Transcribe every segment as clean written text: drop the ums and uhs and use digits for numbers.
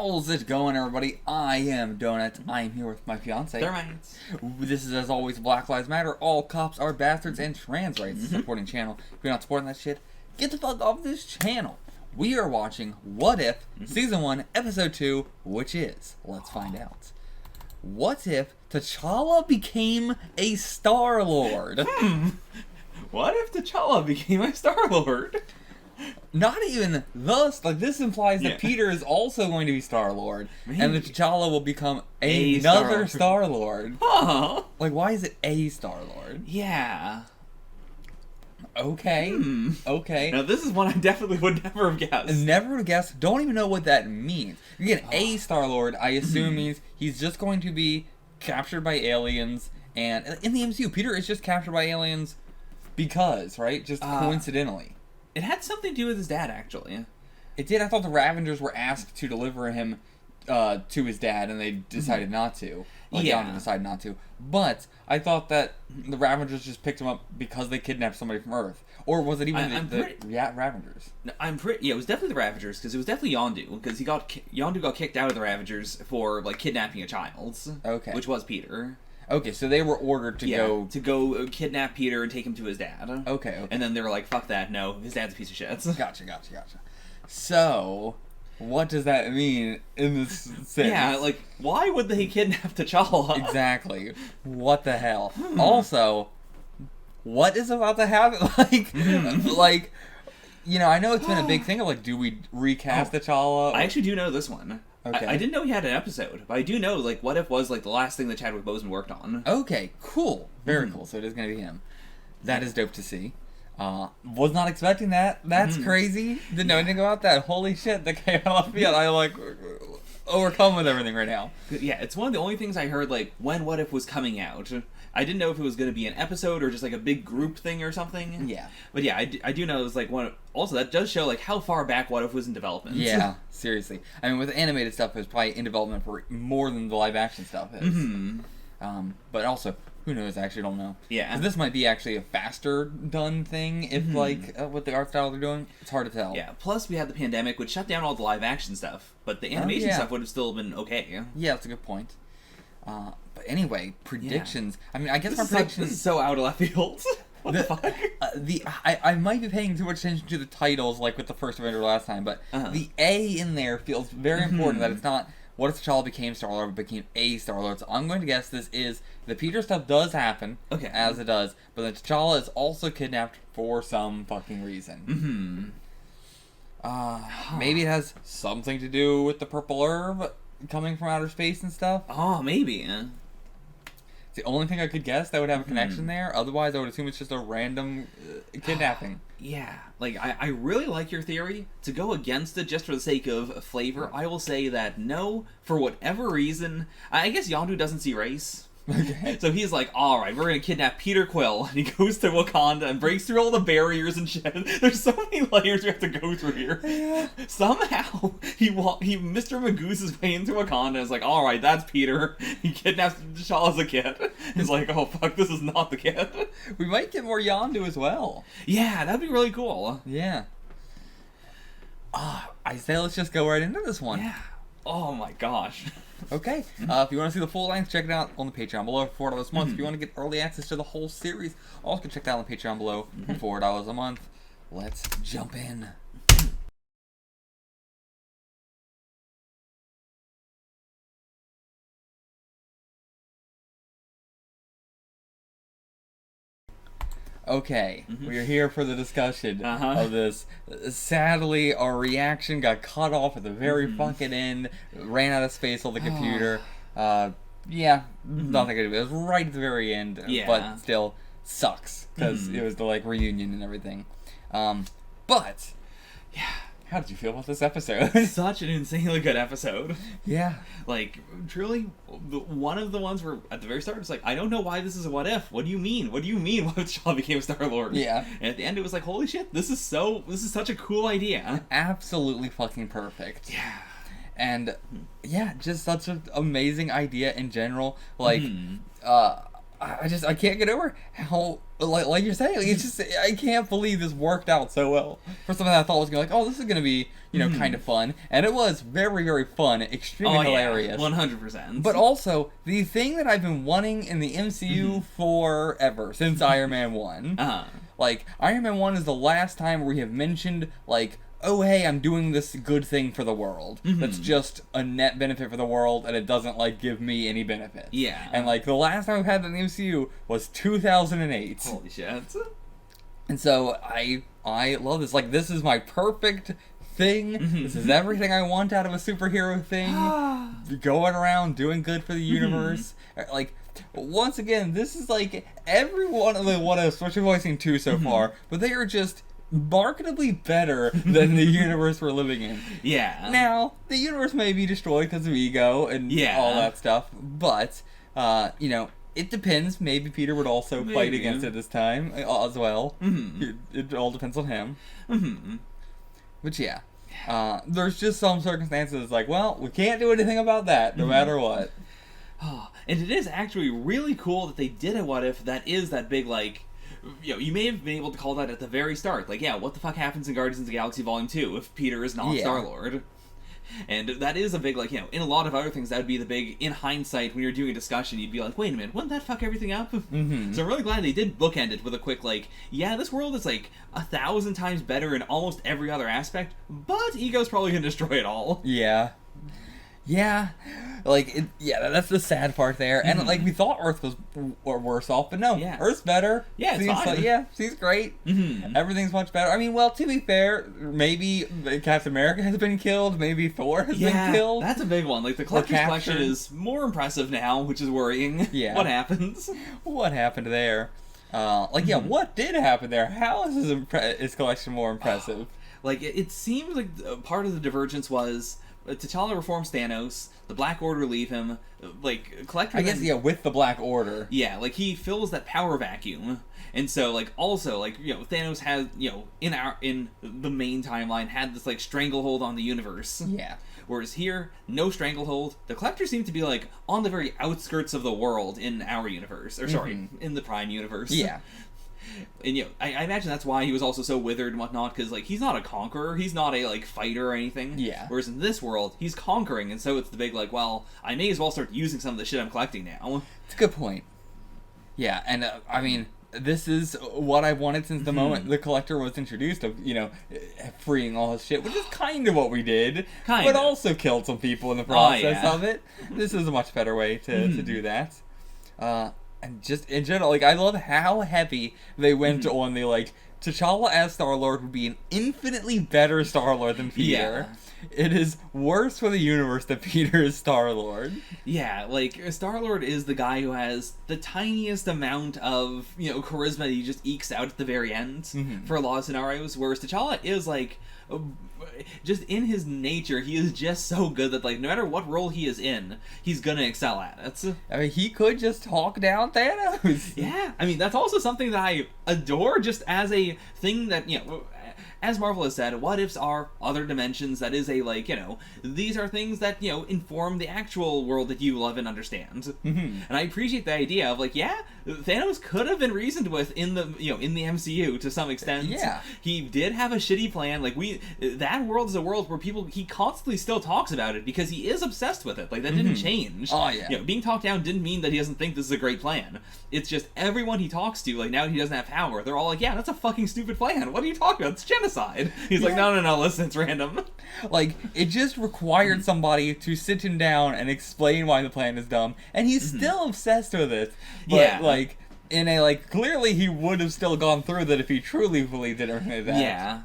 How's it going, everybody? I am Donut. I am here with my fiance. Thermites. This is, as always, Black Lives Matter. All cops are bastards and trans rights supporting channel. If you're not supporting that shit, get the fuck off this channel. We are watching What If Season 1, Episode 2, which is, let's find out. What if TChalla became a Star-Lord? What if TChalla became a Star-Lord? Not even thus, like, this implies that Peter is also going to be Star-Lord, and that T'Challa will become another Star-Lord. Huh. Like, why is it a Star-Lord? Yeah. Okay. Okay. Now, this is one I definitely would never have guessed. Never would have guessed. Don't even know what that means. Again, a Star-Lord, I assume means he's just going to be captured by aliens, and in the MCU, Peter is just captured by aliens because, right? Just coincidentally. It had something to do with his dad, actually. It did. I thought the Ravengers were asked to deliver him to his dad, and they decided not to. Like, Yondu decided not to. But I thought that the Ravengers just picked him up because they kidnapped somebody from Earth. Or was it even the Ravengers? Yeah, it was definitely the Ravengers, because it was definitely Yondu, because Yondu got kicked out of the Ravengers for, like, kidnapping a child. Okay. Which was Peter. Okay, so they were ordered to go kidnap Peter and take him to his dad. Okay. And then they were like, fuck that, no, his dad's a piece of shit. Gotcha. So, what does that mean in this sense? Yeah, like, why would they kidnap T'Challa? Exactly. What the hell? Also, what is about to happen? Like, you know, I know it's been a big thing of, like, do we recast T'Challa? I actually do know this one. Okay. I didn't know he had an episode, but I do know, like, What If was, like, the last thing that Chadwick Boseman worked on. Okay, cool. Very cool. So it is going to be him. That is dope to see. Was not expecting that. That's crazy. Didn't know anything about that. Holy shit, the came out of field. I, like, overcome with everything right now. Yeah, it's one of the only things I heard, like, when What If was coming out. I didn't know if it was going to be an episode or just, like, a big group thing or something. Yeah. But yeah, I do know it was, like, one. Also, that does show, like, how far back What If was in development. Yeah, seriously. I mean, with animated stuff, it was probably in development for more than the live-action stuff is. But also, who knows? I actually don't know. Yeah. 'Cause this might be actually a faster done thing if, like, with the art style they're doing. It's hard to tell. Yeah, plus we had the pandemic, which shut down all the live-action stuff. But the animation stuff would have still been okay. Yeah, that's a good point. But anyway, predictions. Yeah. I mean, I guess my predictions... This is so out of left field. What the fuck? I might be paying too much attention to the titles, like with the first Avenger last time, but the A in there feels very important, that it's not, what if T'Challa became Star-Lord, but became a Star-Lord. So I'm going to guess this is, the Peter stuff does happen, as it does, but then T'Challa is also kidnapped for some fucking reason. Maybe it has something to do with the purple herb coming from outer space and stuff. Oh, maybe. It's the only thing I could guess that would have a connection there. Otherwise, I would assume it's just a random kidnapping. Yeah. Like, I really like your theory. To go against it just for the sake of flavor, I will say that no, for whatever reason, I guess Yondu doesn't see race. Okay. So he's like, alright, we're gonna kidnap Peter Quill, and he goes to Wakanda and breaks through all the barriers and shit. There's so many layers we have to go through here. Yeah. Somehow, he Mr. Magoo's his way into Wakanda and is like, alright, that's Peter. He kidnaps T'Challa as a kid. He's like, oh fuck, this is not the kid. We might get more Yondu as well. Yeah, that'd be really cool. Yeah. I say let's just go right into this one. Yeah. Oh my gosh. Okay, if you want to see the full length, check it out on the Patreon below for $4 a month. If you want to get early access to the whole series, also check that out on the Patreon below for $4 a month. Let's jump in. Okay, we are here for the discussion of this. Sadly, our reaction got cut off at the very fucking end. Ran out of space on the computer. Yeah, nothing to do. It was right at the very end, but still sucks because it was the like reunion and everything. But yeah. How did you feel about this episode? Such an insanely good episode. Yeah. Like, truly, one of the ones where, at the very start, it's like, I don't know why this is a what if. What do you mean? What do you mean what if T'Challa became Star-Lord? Yeah. And at the end, it was like, holy shit, this is such a cool idea. Absolutely fucking perfect. Yeah. And, yeah, just such an amazing idea in general. Like, I can't get over how, like you're saying, it's just, I can't believe this worked out so well for something that I thought was gonna be like, oh, this is gonna be, kind of fun, and it was very, very fun, extremely hilarious, 100%. But also the thing that I've been wanting in the MCU forever, since Iron Man 1, like Iron Man 1 is the last time where we have mentioned like, oh hey, I'm doing this good thing for the world. That's just a net benefit for the world, and it doesn't like give me any benefit. Yeah. And like the last time we've had that in the MCU was 2008. Holy shit. And so I love this. Like, this is my perfect thing. This is everything I want out of a superhero thing. Going around doing good for the universe. Like, once again, this is like every one of the which we've only seen 2 so far, but they are just marketably better than the universe we're living in. Yeah. Now, the universe may be destroyed because of ego and all that stuff, but, it depends. Maybe Peter would also fight against it this time as well. It all depends on him. But yeah. There's just some circumstances like, well, we can't do anything about that no matter what. And it is actually really cool that they did a what if that is that big, like, you may have been able to call that at the very start. Like, yeah, what the fuck happens in Guardians of the Galaxy Volume 2 if Peter is not Star-Lord? And that is a big, like, in a lot of other things, that would be the big, in hindsight, when you're doing a discussion, you'd be like, wait a minute, wouldn't that fuck everything up? So I'm really glad they did bookend it with a quick, like, yeah, this world is, like, 1,000 times better in almost every other aspect, but ego's probably gonna destroy it all. Yeah. Yeah, like, that's the sad part there. And, like, we thought Earth was worse off, but no, Earth's better. Yeah, it's fine. Like, she's great. Everything's much better. I mean, well, to be fair, maybe Captain America has been killed, maybe Thor has been killed. That's a big one. Like, the Collector's Collection is more impressive now, which is worrying. Yeah. What happens? What happened there? What did happen there? How is his collection more impressive? Like, it seems like part of the divergence was T'Challa reforms Thanos, the Black Order leave him, like, Collector... I guess, with the Black Order. Yeah, like, he fills that power vacuum. And so, like, also, like, Thanos has, in the main timeline, had this, like, stranglehold on the universe. Yeah. Whereas here, no stranglehold. The Collector seems to be, like, on the very outskirts of the world in our universe. Or, sorry, in the Prime universe. Yeah. And, I imagine that's why he was also so withered and whatnot, because, like, he's not a conqueror, he's not a, like, fighter or anything. Yeah. Whereas in this world, he's conquering, and so it's the big, like, well, I may as well start using some of the shit I'm collecting now. It's a good point. Yeah, and, I mean, this is what I wanted since the moment the Collector was introduced of, freeing all his shit, which is kind of what we did. But also killed some people in the process of it. This is a much better way to do that. And just, in general, like, I love how heavy they went on the, like, T'Challa as Star-Lord would be an infinitely better Star-Lord than Peter. Yeah. It is worse for the universe that Peter is Star-Lord. Yeah, like, Star-Lord is the guy who has the tiniest amount of, charisma that he just ekes out at the very end for a lot of scenarios, whereas T'Challa is, like, just in his nature, he is just so good that, like, no matter what role he is in, he's gonna excel at it. I mean, he could just talk down Thanos. Yeah, I mean, that's also something that I adore, just as a thing that, as Marvel has said, what ifs are other dimensions. That is a, like, these are things that, inform the actual world that you love and understand. And I appreciate the idea of, like, yeah, Thanos could have been reasoned with in the, in the MCU to some extent. Yeah. He did have a shitty plan. Like, that world is a world where he constantly still talks about it because he is obsessed with it. Like, that didn't change. Oh, yeah. Being talked down didn't mean that he doesn't think this is a great plan. It's just everyone he talks to, like, now that he doesn't have power, they're all like, yeah, that's a fucking stupid plan. What are you talking about? It's genocide. He's like, no, listen, it's random. Like, it just required somebody to sit him down and explain why the plan is dumb, and he's still obsessed with it. But, like, in a, like, clearly he would have still gone through that if he truly believed in everything like that. Yeah.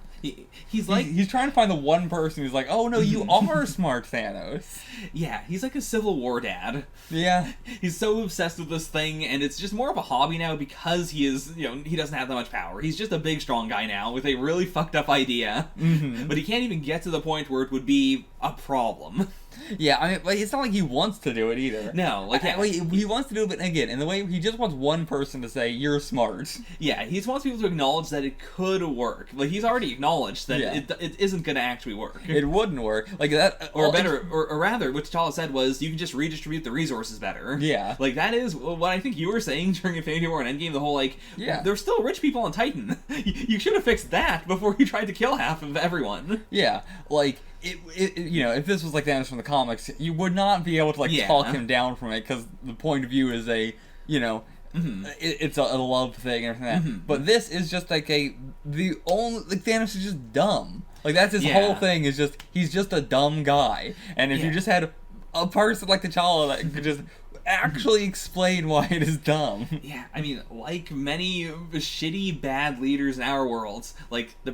He's like... He's trying to find the one person who's like, oh, no, you are smart, Thanos. Yeah, he's like a Civil War dad. Yeah. He's so obsessed with this thing, and it's just more of a hobby now because he is, he doesn't have that much power. He's just a big, strong guy now with a really fucked up idea. But he can't even get to the point where it would be a problem. Yeah, I mean, like, it's not like he wants to do it either. No, like, yeah. He wants to do it, but again, in the way he just wants one person to say, you're smart. Yeah, he just wants people to acknowledge that it could work. Like, he's already acknowledged that it isn't going to actually work. It wouldn't work. Like, that... Or better, or rather, what T'Challa said was, you can just redistribute the resources better. Yeah. Like, that is what I think you were saying during Infinity War and Endgame, the whole, like, there's still rich people on Titan. You should have fixed that before you tried to kill half of everyone. Yeah, like... you know, if this was like Thanos from the comics, you would not be able to like talk him down from it because the point of view is a, you know, it's a love thing and everything. Like that. But this is just like Thanos is just dumb. Like that's his whole thing is just he's just a dumb guy. And if you just had a person like T'Challa that could just actually explain why it is dumb. Yeah, I mean, like many shitty bad leaders in our worlds, like the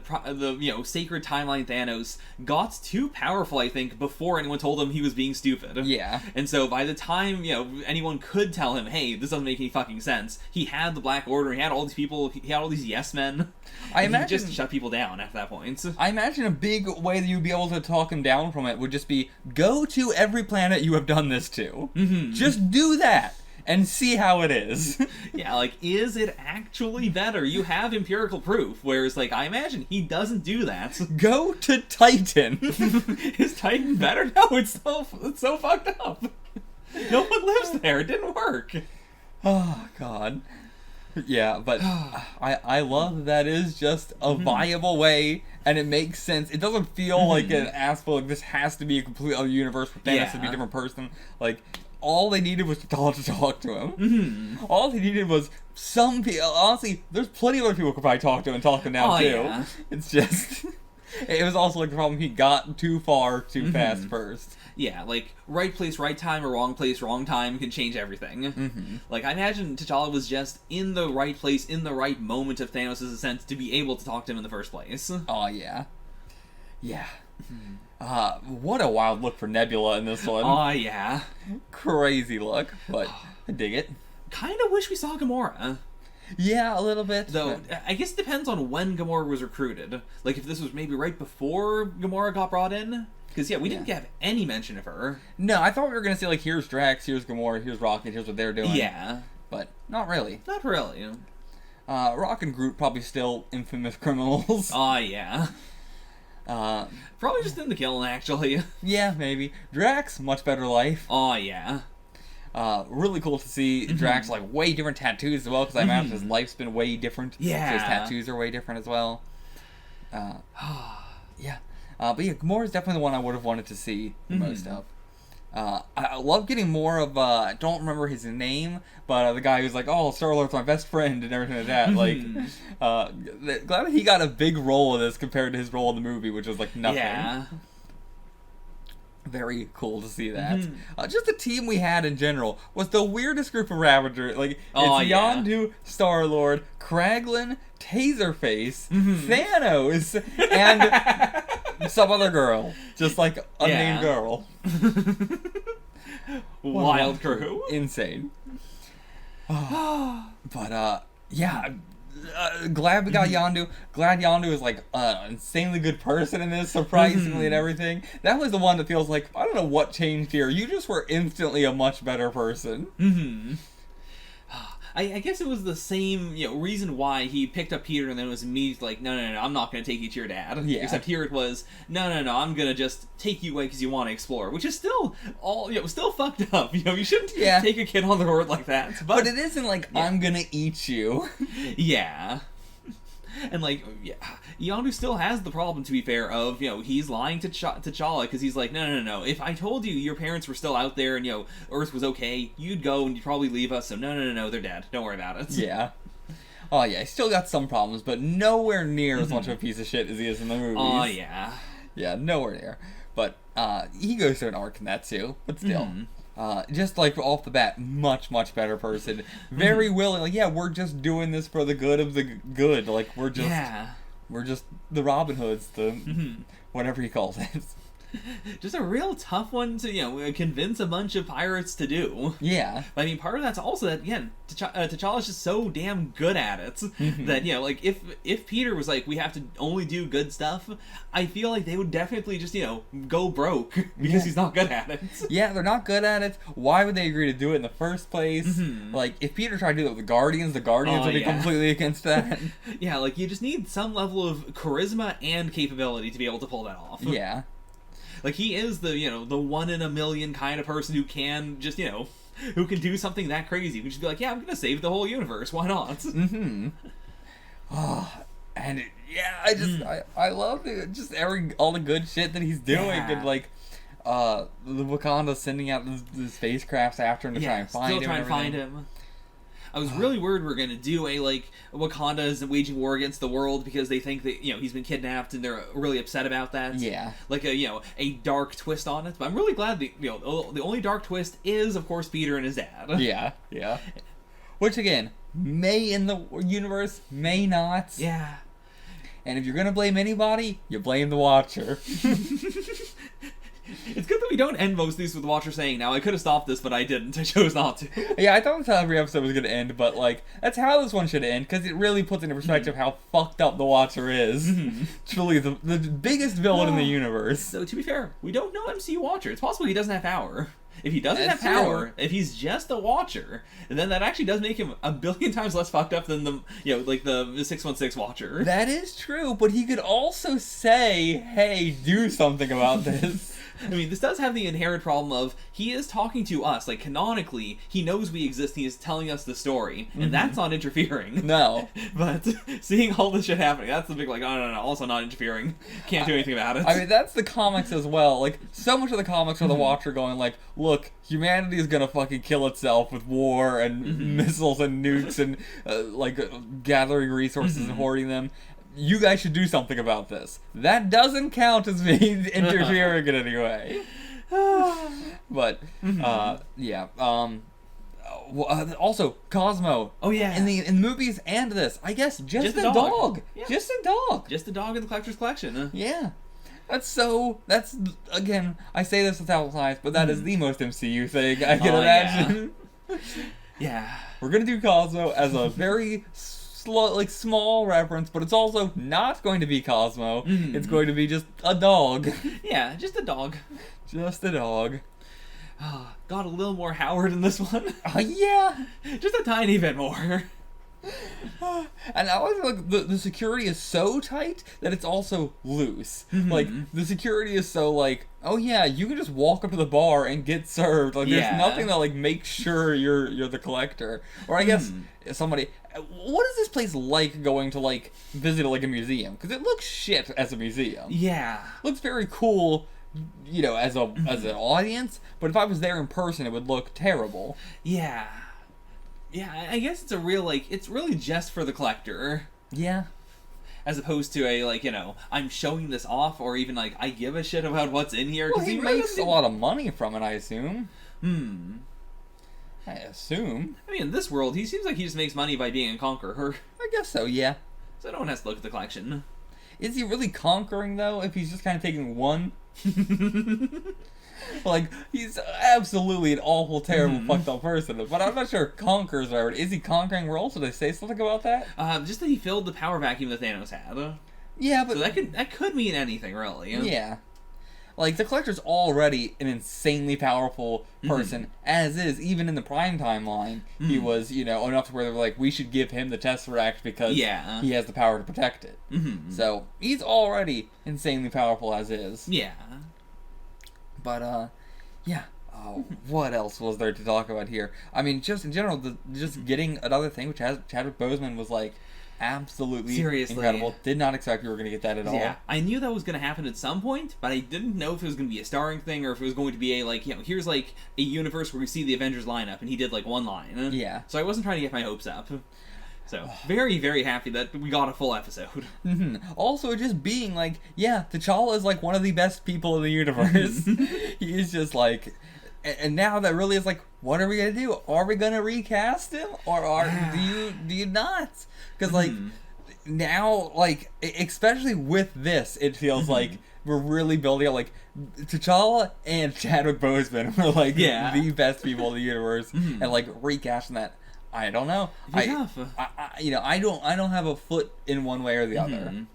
sacred timeline Thanos got too powerful, I think, before anyone told him he was being stupid. Yeah. And so by the time, anyone could tell him, hey, this doesn't make any fucking sense, he had the Black Order, he had all these people, he had all these yes men. I imagine he just shut people down after that point. I imagine a big way that you'd be able to talk him down from it would just be, go to every planet you have done this to. Just do that and see how it is. Yeah, like, is it actually better? You have empirical proof, whereas, like, I imagine he doesn't do that. Go to Titan. Is Titan better? No, it's so fucked up. No one lives there. It didn't work. Oh, God. Yeah, but I love that is just a viable way, and it makes sense. It doesn't feel like an asshole, like this has to be a complete other universe for Thanos to be a different person. Like, all they needed was to talk to him. All they needed was some people. Honestly, there's plenty of other people who could probably talk to him and talk him down too. Yeah. It's just, it was also like the problem he got too far too fast first. Yeah, like, right place, right time, or wrong place, wrong time can change everything. Like, I imagine T'Challa was just in the right place, in the right moment of Thanos' ascent to be able to talk to him in the first place. Oh, yeah. Yeah. What a wild look for Nebula in this one. Oh, yeah. Crazy look, but I dig it. Kind of wish we saw Gamora. Yeah, a little bit. Though, I guess it depends on when Gamora was recruited. Like, if this was maybe right before Gamora got brought in. Because, we didn't have any mention of her. No, I thought we were going to say, like, here's Drax, here's Gamora, here's Rocket, here's what they're doing. Yeah. But not really. Not really. Rock and Groot probably still infamous criminals. Oh, yeah. Probably just in the killing, actually. Yeah, maybe. Drax, much better life. Oh, yeah. Really cool to see Drax, like, way different tattoos as well, because I imagine his life's been way different. Yeah. So his tattoos are way different as well. Yeah. But yeah, Gamora's definitely the one I would have wanted to see the most of. I love getting more of, I don't remember his name, but the guy who's like, oh, Star-Lord's my best friend and everything like that. Like, glad that he got a big role in this compared to his role in the movie, which was like nothing. Yeah. Very cool to see that. Just the team we had in general was the weirdest group of Ravagers. Like, it's Yondu, Star-Lord, Kraglin, Taserface, Thanos, and some other girl. Just like a unnamed girl. Wild crew. Insane. But, yeah. Glad we got Yondu. Glad Yondu is like an insanely good person in this, surprisingly, and everything. That was the one that feels like, I don't know what changed here. You just were instantly a much better person. I guess it was the same reason why he picked up Peter and then was immediately like, no, I'm not going to take you to your dad. Yeah. Except here it was, no, I'm going to just take you away because you want to explore, which is still still fucked up. You shouldn't take a kid on the road like that. But it isn't like, I'm going to eat you. Yeah. And like, Yondu still has the problem, to be fair, of, he's lying to T'Challa because he's like, no. If I told you your parents were still out there and, Earth was okay, you'd go and you'd probably leave us, so no, they're dead. Don't worry about it. Yeah. Oh, yeah, he's still got some problems, but nowhere near as much of a piece of shit as he is in the movies. Oh, yeah. Yeah, nowhere near. But he goes through an arc in that, too. But still. Just like off the bat, much better person. Very willing. Like, yeah, we're just doing this for the good of the good. Like, we're just the Robin Hoods, the whatever he calls it. Just a real tough one to, convince a bunch of pirates to do. Yeah. I mean, part of that's also that, again, T'Challa's just so damn good at it that, like, if Peter was like, we have to only do good stuff, I feel like they would definitely just, go broke because he's not good at it. Yeah, they're not good at it. Why would they agree to do it in the first place? Like, if Peter tried to do it with the Guardians would be completely against that. Yeah, like, you just need some level of charisma and capability to be able to pull that off. Yeah. Like, he is the, the 1 in a million kind of person who can just, who can do something that crazy. We just be like, yeah, I'm gonna save the whole universe. Why not? Oh, and I love it. Just all the good shit that he's doing, and like, the Wakanda sending out the spacecrafts after him to try and find him. Still trying to find him. I was really worried we were gonna do Wakanda is waging war against the world because they think that he's been kidnapped and they're really upset about that. Yeah, like a dark twist on it. But I'm really glad the only dark twist is of course Peter and his dad. Yeah. Which again may in the universe, may not. Yeah. And if you're gonna blame anybody, you blame the Watcher. It's good that we don't end most of these with the Watcher saying, now I could have stopped this, but I didn't. I chose not to. Yeah, I thought that's how every episode was going to end, but like, that's how this one should end, because it really puts into perspective how fucked up the Watcher is. Truly the biggest villain in the universe. So to be fair, we don't know MCU Watcher. It's possible he doesn't have power. If he doesn't have power, if he's just a Watcher, then that actually does make him a billion times less fucked up than the 616 Watcher. That is true, but he could also say, hey, do something about this. I mean, this does have the inherent problem of he is talking to us. Like, canonically, he knows we exist. He is telling us the story. And that's not interfering. No. But seeing all this shit happening, that's the big, like, oh, no, also not interfering. Can't do anything about it. I mean, that's the comics as well. Like, so much of the comics are the Watcher going, like, look, humanity is gonna fucking kill itself with war and missiles and nukes and, gathering resources and hoarding them. You guys should do something about this. That doesn't count as me interfering in any way. But, yeah. Also, Cosmo. Oh, yeah. In the movies and this, I guess just a dog. Yeah. Just a dog. Just a dog in the Collector's Collection. Yeah. That's, again, I say this 1,000 times, but that is the most MCU thing I can imagine. Yeah. We're gonna do Cosmo as a very small reference, but it's also not going to be Cosmo. It's going to be just a dog. Yeah, just a dog. Just a dog. Got a little more Howard in this one. Yeah. Just a tiny bit more. And I always feel like the security is so tight that it's also loose. Like, the security is so like, oh yeah, you can just walk up to the bar and get served. Like, there's nothing that like makes sure you're the collector. Or I guess somebody. What is this place like going to like visit like a museum? Because it looks shit as a museum. Yeah, looks very cool, as an audience. But if I was there in person, it would look terrible. Yeah. Yeah, I guess it's a real, it's really just for the collector. Yeah. As opposed to a, I'm showing this off, or even, I give a shit about what's in here. Well, he makes a lot of money from it, I assume. I assume. I mean, in this world, he seems like he just makes money by being a conqueror. I guess so, yeah. So no one has to look at the collection. Is he really conquering, though, if he's just kind of taking one? Like, he's absolutely an awful, terrible, fucked up person. But I'm not sure conquers are. Is he conquering worlds? Did they say something about that? Just that he filled the power vacuum that Thanos had. Yeah, but... So that could mean anything, really. Yeah. Like, the Collector's already an insanely powerful person, as is, even in the Prime timeline, he was, enough to where they're like, we should give him the Tesseract because he has the power to protect it. So, he's already insanely powerful as is. Yeah. But, yeah. What else was there to talk about here? I mean, just in general, just getting another thing, which Chadwick Boseman was like, absolutely incredible. Did not expect we were going to get that at all. Yeah, I knew that was going to happen at some point, but I didn't know if it was going to be a starring thing or if it was going to be a, here's, a universe where we see the Avengers lineup, and he did, one line. Yeah. So I wasn't trying to get my hopes up. So, very, very happy that we got a full episode. Also, just being T'Challa is, one of the best people in the universe. He is just, and now that really is what are we gonna do? Are we gonna recast him, or do you not? Because now especially with this, it feels like we're really building up, like, T'Challa and Chadwick Boseman were, like, the best people in the universe, and, like, recasting that, I don't know. I don't have a foot in one way or the other.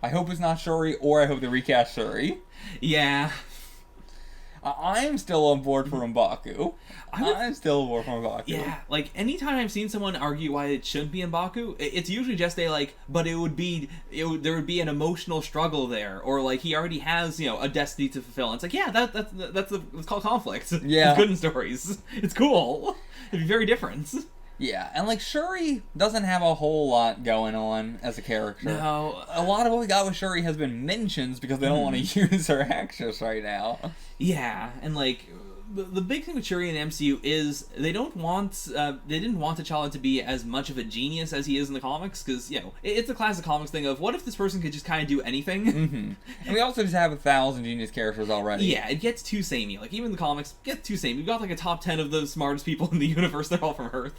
I hope it's not Shuri, or I hope they recast Shuri. Yeah. I'm still on board for M'Baku. I'm still on board for M'Baku. Yeah, like, anytime I've seen someone argue why it shouldn't be M'Baku, it's usually just but there would be an emotional struggle there, or, like, he already has, a destiny to fulfill. And it's like, yeah, it's called conflict. Yeah. It's good in stories. It's cool. It'd be very different. Yeah, and, like, Shuri doesn't have a whole lot going on as a character. No. A lot of what we got with Shuri has been mentions because they don't want to use her actress right now. Yeah, and, like, the big thing with Shuri in the MCU is they didn't want T'Challa to be as much of a genius as he is in the comics, because, it's a classic comics thing of, what if this person could just kind of do anything? And we also just have 1,000 genius characters already. Yeah, it gets too samey. Like, even the comics get too samey. We've got, like, a top 10 of the smartest people in the universe. They're all from Earth.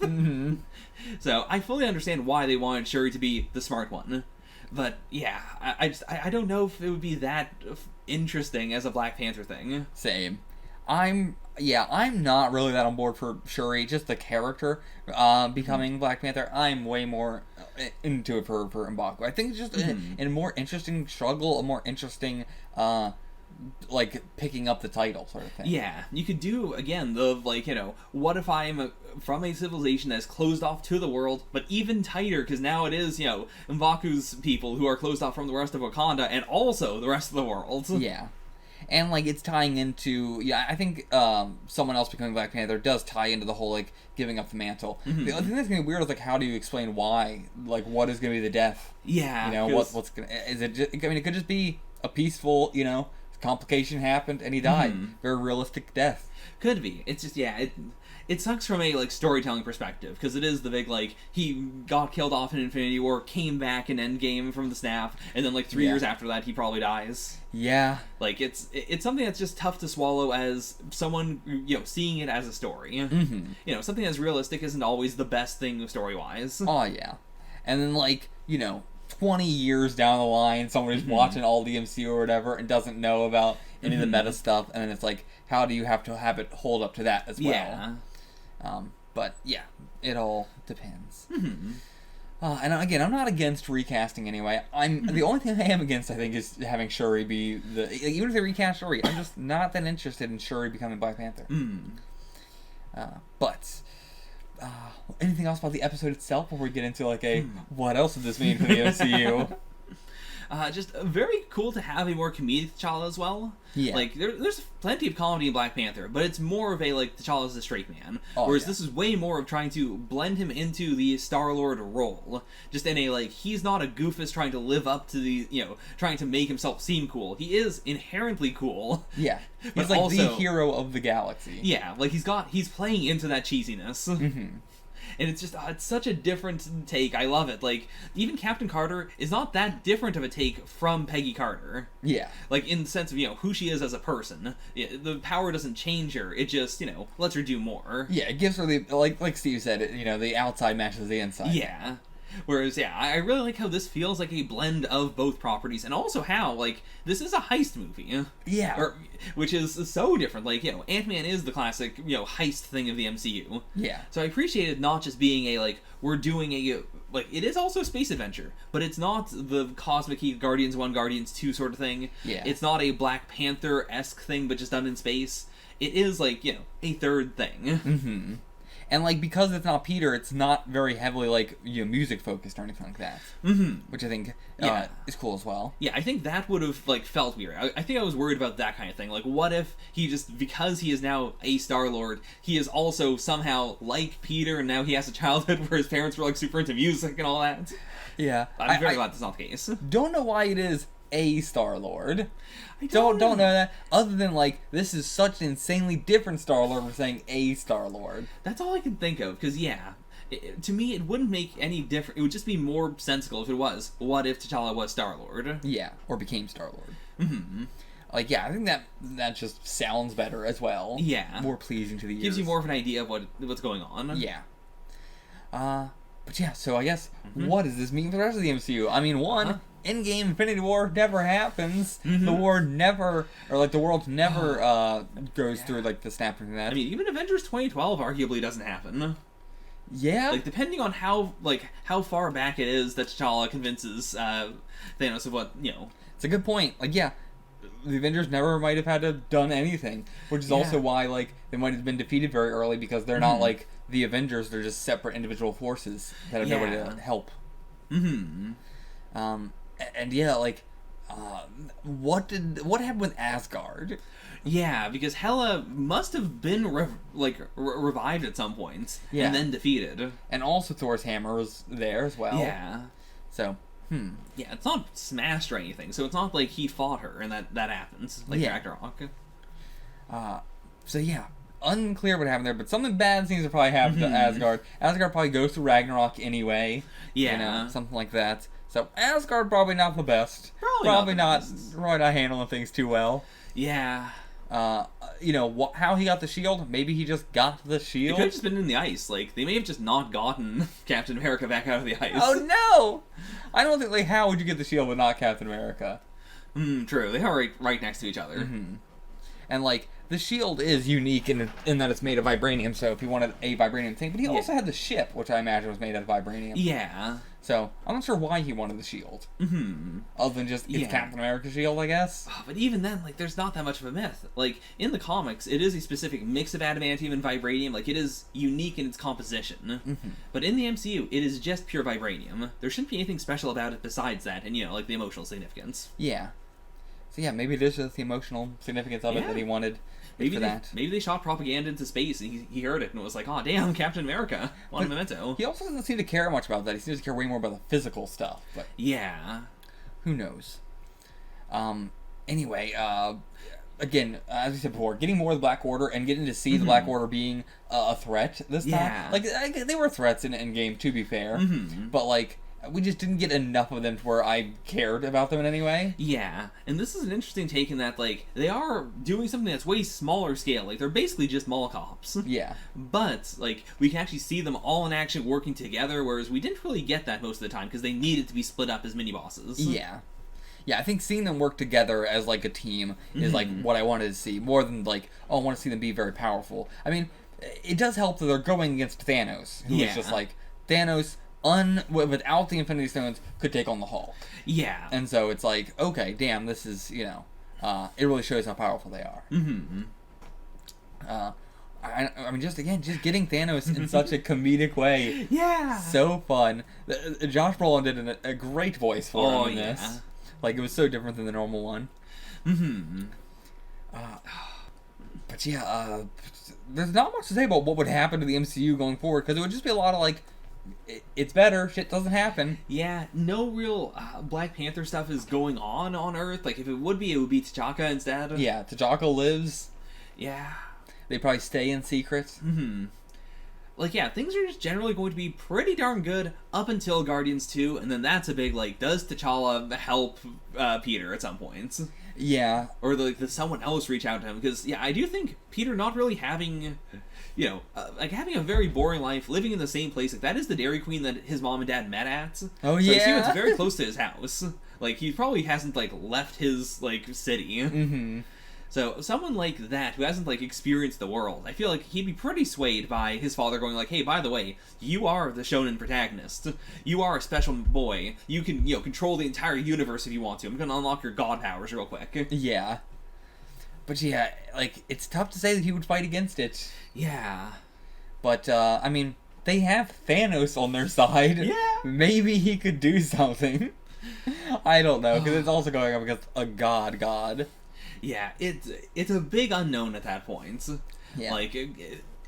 So, I fully understand why they wanted Shuri to be the smart one. But, yeah, I don't know if it would be that interesting as a Black Panther thing. Same. I'm not really that on board for Shuri, just the character becoming Black Panther. I'm way more into it for M'Baku. I think it's just a more interesting struggle, a more interesting, like, picking up the title sort of thing. Yeah, you could do, again, what if I'm from a civilization that's closed off to the world, but even tighter, because now it is, M'Baku's people who are closed off from the rest of Wakanda, and also the rest of the world. Yeah. And, like, it's tying into... Yeah, I think someone else becoming Black Panther does tie into the whole, like, giving up the mantle. The other thing that's going to be weird is, like, how do you explain why? Like, what is going to be the death? Yeah. What's going to... Is it just... I mean, it could just be a peaceful, complication happened and he died. Very realistic death. Could be. It's just, it sucks from a, like, storytelling perspective, because it is the big, like, he got killed off in Infinity War, came back in Endgame from the snap, and then, like, 3 years after that, he probably dies. Yeah. Like, it's something that's just tough to swallow as someone, seeing it as a story. Something as realistic isn't always the best thing story-wise. Oh, yeah. And then, like, 20 years down the line, somebody's watching all the MCU or whatever and doesn't know about any of the meta stuff, and then it's like, how do you have to have it hold up to that as well? Yeah. But yeah, it all depends. And again, I'm not against recasting anyway. The only thing I am against, I think, is having Shuri be even if they recast Shuri, I'm just not that interested in Shuri becoming Black Panther. But anything else about the episode itself before we get into like what else does this mean for the MCU? Just very cool to have a more comedic T'Challa as well. Yeah. Like, there's plenty of comedy in Black Panther, but it's more of a, like, T'Challa's a straight man. Whereas this is way more of trying to blend him into the Star-Lord role. Just in a, like, he's not a goofus trying to live up to the, trying to make himself seem cool. He is inherently cool. Yeah. He's like also the hero of the galaxy. Yeah, like, he's playing into that cheesiness. And it's just, it's such a different take. I love it. Like, even Captain Carter is not that different of a take from Peggy Carter. Yeah. Like, in the sense of, who she is as a person. The power doesn't change her. It just, lets her do more. Yeah, it gives her the, like Steve said, the outside matches the inside. Yeah. Whereas, I really like how this feels like a blend of both properties, and also how, like, this is a heist movie. Yeah. Which is so different. Like, Ant-Man is the classic, heist thing of the MCU. Yeah. So I appreciate it not just being a, like, we're doing a, like, it is also a space adventure, but it's not the cosmic Guardians 1, Guardians 2 sort of thing. Yeah. It's not a Black Panther-esque thing, but just done in space. It is, like, a third thing. And, like, because it's not Peter, it's not very heavily, like, music focused or anything like that. Which I think is cool as well. Yeah, I think that would have, like, felt weird. I think I was worried about that kind of thing. Like, what if he just, because he is now a Star-Lord, he is also somehow like Peter, and now he has a childhood where his parents were, like, super into music and all that? Yeah. I'm very glad that's not the case. Don't know why it is a Star-Lord. I don't know that, other than, like, this is such an insanely different Star-Lord for saying a Star-Lord. That's all I can think of, because, to me, it wouldn't make any difference. It would just be more sensible if it was, what if T'Challa was Star-Lord? Yeah, or became Star-Lord. Like, yeah, I think that just sounds better as well. Yeah. More pleasing to the ears. Gives you more of an idea of what's going on. Yeah. But yeah, so I guess, what does this mean for the rest of the MCU? I mean, in-game Infinity War never happens. The war never, or like the world never goes through like the snap from that. I mean, even Avengers 2012 arguably doesn't happen. Yeah. Like, depending on how far back it is that T'Challa convinces Thanos of what, you know. It's a good point. Like, yeah, the Avengers never might have had to done anything, which is also why, like, they might have been defeated very early because they're not like the Avengers. They're just separate individual forces that have nobody to help. And yeah, like, what happened with Asgard? Yeah, because Hela must have been revived at some point, and then defeated. And also Thor's hammer was there as well. Yeah. So, Yeah, it's not smashed or anything, so it's not like he fought her and that happens, like Ragnarok. So yeah, unclear what happened there, but something bad seems to probably happen to Asgard. Asgard probably goes through Ragnarok anyway. Yeah. You know, something like that. So Asgard probably not the best. Probably not handling things too well. Yeah. You know, how he got the shield? Maybe he just got the shield? It could have just been in the ice. Like, they may have just not gotten Captain America back out of the ice. Oh, no! I don't think, like, how would you get the shield but not Captain America? True. They are right next to each other. And, like, the shield is unique in that it's made of vibranium, so if he wanted a vibranium thing, but he also had the ship, which I imagine was made out of vibranium. Yeah. So, I'm not sure why he wanted the shield. Other than just, it's Captain America's shield, I guess. Oh, but even then, like, there's not that much of a myth. Like, in the comics, it is a specific mix of adamantium and vibranium. Like, it is unique in its composition. But in the MCU, it is just pure vibranium. There shouldn't be anything special about it besides that, and, you know, like, the emotional significance. Yeah. So, yeah, maybe there's just the emotional significance of it that he wanted. Maybe they shot propaganda into space and he heard it and was like, oh damn, Captain America, want a memento. He also doesn't seem to care much about that. He seems to care way more about the physical stuff. But yeah, who knows? Anyway, again, as we said before, getting more of the Black Order and getting to see the Black Order being a threat this time. Yeah. Like, they were threats in Endgame, to be fair. But, like, we just didn't get enough of them to where I cared about them in any way. Yeah, and this is an interesting take in that, like, they are doing something that's way smaller scale. Like, they're basically just mall cops. Yeah. But, like, we can actually see them all in action working together, whereas we didn't really get that most of the time because they needed to be split up as mini-bosses. Yeah. Yeah, I think seeing them work together as, like, a team is, like, what I wanted to see, more than, like, oh, I want to see them be very powerful. I mean, it does help that they're going against Thanos, who is just, like, Thanos... without the Infinity Stones, could take on the Hulk. Yeah. And so it's like, okay, damn, this is, you know, it really shows how powerful they are. I mean, just getting Thanos in such a comedic way. Yeah. So fun. Josh Brolin did a great voice for him in this. Like, it was so different than the normal one. But yeah, there's not much to say about what would happen to the MCU going forward, because it would just be a lot of, like, it's better, shit doesn't happen. Yeah, no real Black Panther stuff is going on Earth. Like, if it would be T'Chaka instead. Yeah, T'Chaka lives. Yeah. They probably stay in secret. Like, yeah, things are just generally going to be pretty darn good up until Guardians 2, and then that's a big, like, does T'Challa help Peter at some point? Yeah. Or, like, does someone else reach out to him? Because, yeah, I do think Peter not really having... You know, like, having a very boring life, living in the same place, like, that is the Dairy Queen that his mom and dad met at. Oh, so yeah? So it's very close to his house. Like, he probably hasn't, like, left his, like, city. So, someone like that, who hasn't, like, experienced the world, I feel like he'd be pretty swayed by his father going, like, hey, by the way, you are the shonen protagonist. You are a special boy. You can, you know, control the entire universe if you want to. I'm gonna unlock your god powers real quick. Yeah. But yeah, like, it's tough to say that he would fight against it. Yeah. But, I mean, they have Thanos on their side. Yeah. Maybe he could do something. I don't know, because it's also going up against a god. Yeah, it's a big unknown at that point. Yeah. Like,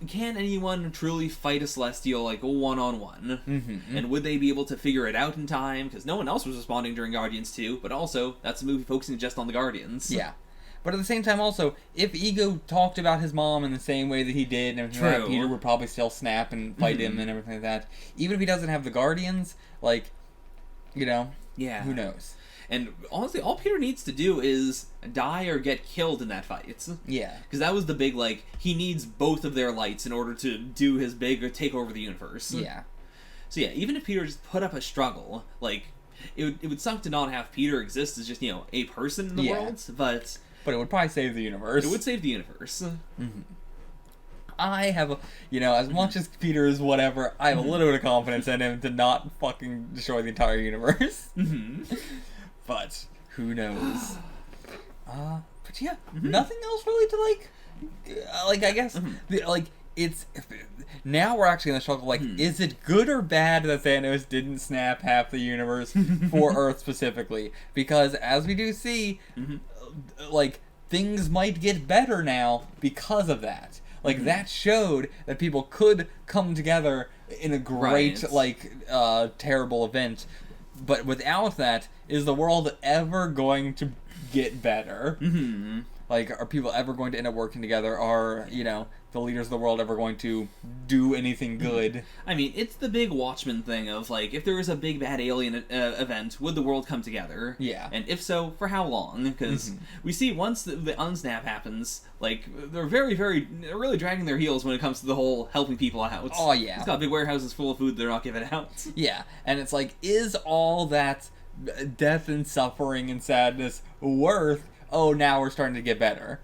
can anyone truly fight a Celestial, like, one-on-one? And would they be able to figure it out in time? Because no one else was responding during Guardians 2, but also, that's a movie focusing just on the Guardians. Yeah. But at the same time, also, if Ego talked about his mom in the same way that he did, and everything like that, Peter would probably still snap and fight him and everything like that. Even if he doesn't have the Guardians, like, you know, who knows? And honestly, all Peter needs to do is die or get killed in that fight. Yeah. Because that was the big, like, he needs both of their lights in order to do his big or take over the universe. Yeah. So yeah, even if Peter just put up a struggle, like, it would suck to not have Peter exist as just, a person in the world, but it would probably save the universe. It would save the universe. I have as much as Peter is whatever, I have a little bit of confidence in him to not fucking destroy the entire universe. But who knows? But yeah, nothing else really to I guess it's now we're actually gonna struggle. Is it good or bad that Thanos didn't snap half the universe for Earth specifically? Because as we do see, things might get better now because of that. That showed that people could come together in a great, terrible event. But without that, is the world ever going to get better? Are people ever going to end up working together? Are, the leaders of the world ever going to do anything good? I mean, it's the big Watchmen thing of, if there was a big bad alien event, would the world come together? Yeah. And if so, for how long? Because we see once the unsnap happens, they're they're really dragging their heels when it comes to the whole helping people out. Oh, yeah. It's got big warehouses full of food they're not giving out. Yeah, and it's is all that death and suffering and sadness worth, oh, now we're starting to get better?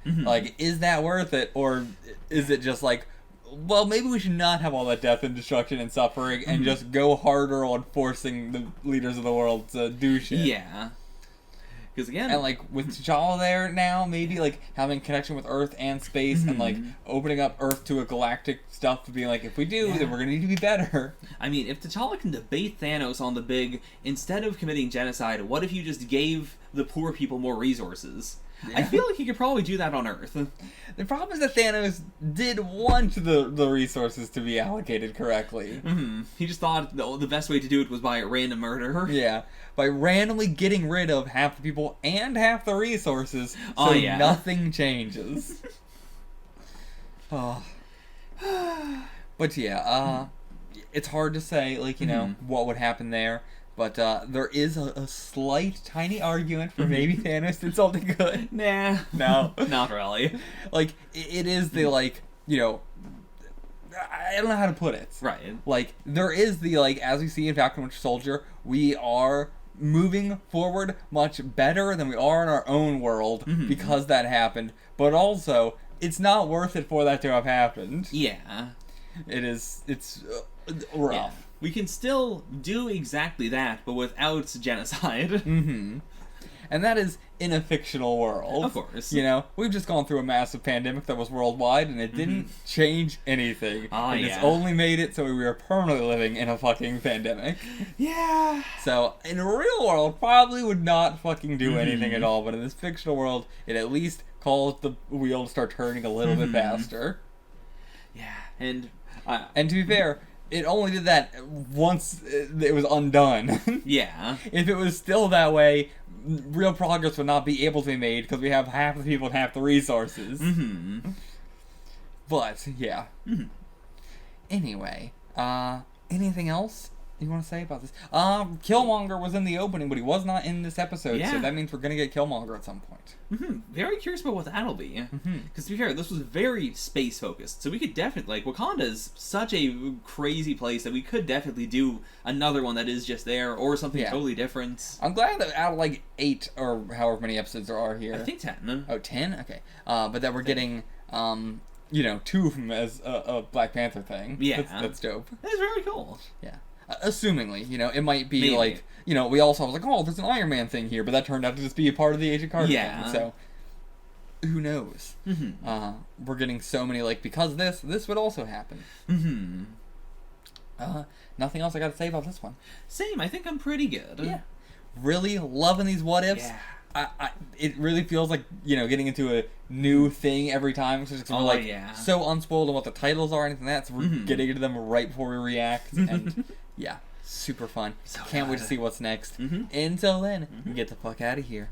Is that worth it? Or is it just well, maybe we should not have all that death and destruction and suffering and just go harder on forcing the leaders of the world to do shit? Yeah. Because again... And, with TChalla there now, maybe, having connection with Earth and space and, opening up Earth to a galactic stuff to be if we do, then we're gonna need to be better. I mean, if T'Challa can debate Thanos on the big, instead of committing genocide, what if you just gave the poor people more resources? Yeah. I feel like he could probably do that on Earth. The problem is that Thanos did want the resources to be allocated correctly. He just thought the best way to do it was by a random murder. Yeah, by randomly getting rid of half the people and half the resources, so nothing changes. But yeah, it's hard to say, what would happen there. But there is a slight, tiny argument for maybe Thanos did something good. Nah. No. Not really. It is the, I don't know how to put it. Right. There is the, as we see in Falcon Winter Soldier, we are moving forward much better than we are in our own world because that happened. But also, it's not worth it for that to have happened. Yeah. It's rough. Yeah. We can still do exactly that, but without genocide. And that is in a fictional world. Of course. We've just gone through a massive pandemic that was worldwide, and it didn't change anything. And it's only made it so we are permanently living in a fucking pandemic. Yeah. So, in a real world, probably would not fucking do anything at all, but in this fictional world, it at least caused the wheel to start turning a little bit faster. Yeah, and to be fair, it only did that once it was undone. Yeah. If it was still that way, real progress would not be able to be made because we have half the people and half the resources. But, yeah. Anyway, anything else you want to say about this? Killmonger was in the opening, but he was not in this episode, so that means we're going to get Killmonger at some point. Very curious about what that'll be. Because to be fair, this was very space-focused, so we could definitely, Wakanda is such a crazy place that we could definitely do another one that is just there, or something totally different. I'm glad that out of 8 or however many episodes there are here. I think 10. Oh, 10? Okay. But that we're getting... 2 of them as a Black Panther thing. Yeah. That's dope. That's very cool. Yeah. Assumingly, it might be we also was oh, there's an Iron Man thing here, but that turned out to just be a part of the Agent Carter thing. So, who knows? We're getting so many, because this would also happen. Nothing else I got to say about this one. Same, I think I'm pretty good. Yeah. Really loving these what-ifs. Yeah. It really feels like, getting into a new thing every time. So it's so unspoiled on what the titles are and anything like that. So we're getting into them right before we react. And, yeah, super fun. So can't wait to see what's next. Until then, get the fuck out of here.